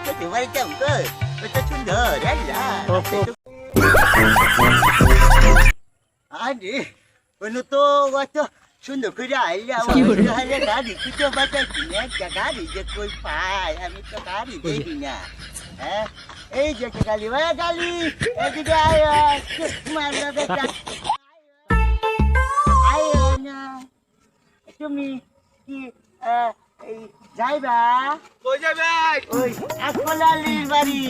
শ্বশুর বাড়িতে তো কত সুন্দর আরে কোনো তো কত সুন্দর করে আইলা গাড়ি কুটো বাঁচাচ্ছি না একটা গাড়ি যে কই পাই আমি তো গাড়ি দেখি না হ্যাঁ এই যে গাড়ি ভাই গাড়ি এদিকে আয় আয় না তুমি কি যাইবা কই যাবেন? ওই আকলালির বাড়ি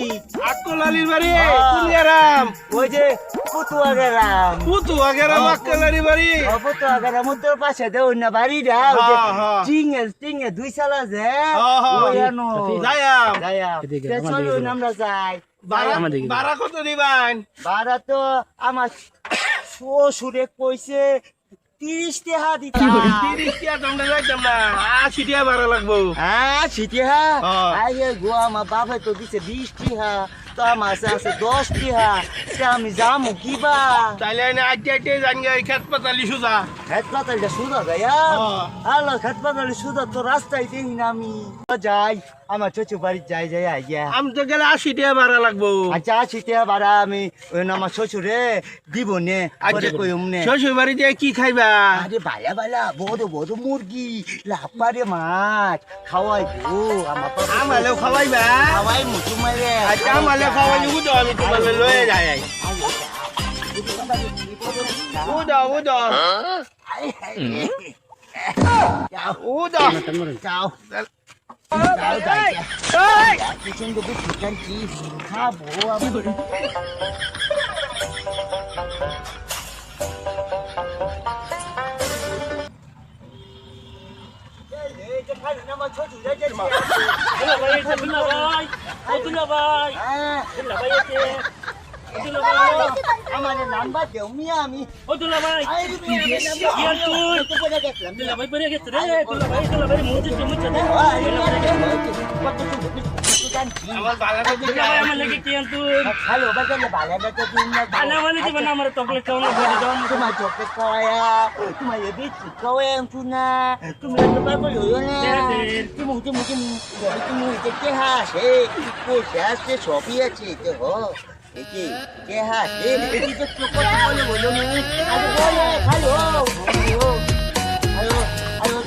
আকলালির বাড়ি কোন গ্রাম? ওই যে পুতুয়া গেলাম পুতুয়া গ্রাম আকলালির বাড়ি। পুতুয়া গেলাম তোর পাশে দেও না বাড়িটা টিঙে দুই সালা যে ওয়ানো যাইয়াম চলুন আমরা যাই ভাড়া কত দিবেন? ভাড়া তো আমার শ্বশুরে কইছে 30 টাকা দিতা 30 টাকা তোমরা যাইতাম না 80 টাকা ভাড়া লাগবো। 80 টাকা আরে গো আমার বাবা তো দিছে 20 টাকা তো আমার আছে 10 টাকা আমি যামু কিবা তাইলে আজকে জানি খেত পাতালি সুজা খেত পাতালিটা সুদা যাইয়া আল্লাহ খেত পাতালি সুদা তো রাস্তায় দেখি না আমি যাই আমার শ্বশুর বাড়ি যাই আইয়া আমি তো গেলে 80 টাকা ভাড়া লাগবো। আচ্ছা 80 টাকা ভাড়া আমি আমার শ্বশুরে দিব নে পরে কইম নে শ্বশুর বাড়ি দিয়ে কি খাইবা? আরে বালা বড় মুরগি লাপারে মাছ খাওয়াই গো আমালেও খাওয়াইবা? খাওয়াই মুটু মারে আচ্ছা আমালে খাওয়াই উদো আমি তোমালে লয়ে যাই উদো যাও পিছন দিকে চিকেন কি খাবো আমার নাম্বার দেও মিয়া আমি আমার বালাটা দিকে আমার লাগে কি আনতু হ্যালো বাজালে বালাটা তো দিন না বালা মানে কি বানা আমার চকলেট খাওয়ানো বড়ি দাও তোমার চকলেট খাওয়ায়া তোমার এই বিস্কুট খাওয়ায়া তুনা তুমি তো পারবো না তুমি কে হাসে পয়সা আছে সবই আছে তো হো একে কে হাসে এটি তো চোখে বলো না আরে বলে হ্যালো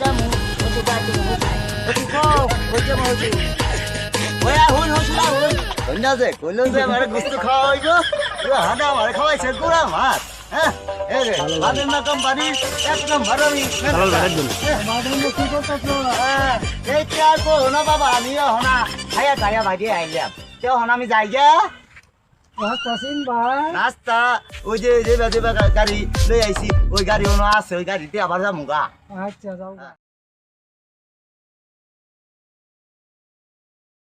দামু ওকে দাঁড়ি ওকে খাও ওকে মাউজি ওয়া হুন না যে কইলো যে আমার গুস্ত খাওয়াইবো হাডা আমার খাওয়াইছে গুড়া মাছ হ্যাঁ এই রে মাদনা কোম্পানি এক নম্বর আমি হালাল বাড়ার জন্য মাদনা কি করতেছো এই কি আর কো না বাবা আমি হনা খায়া ভাই আইলাম তো হনা আমি যাই গা রাস্তা ওই যে গাড়ি লই আইছি ওই গাড়ি আছে ওই গাড়িতে আবার যামুগা আচ্ছা যাও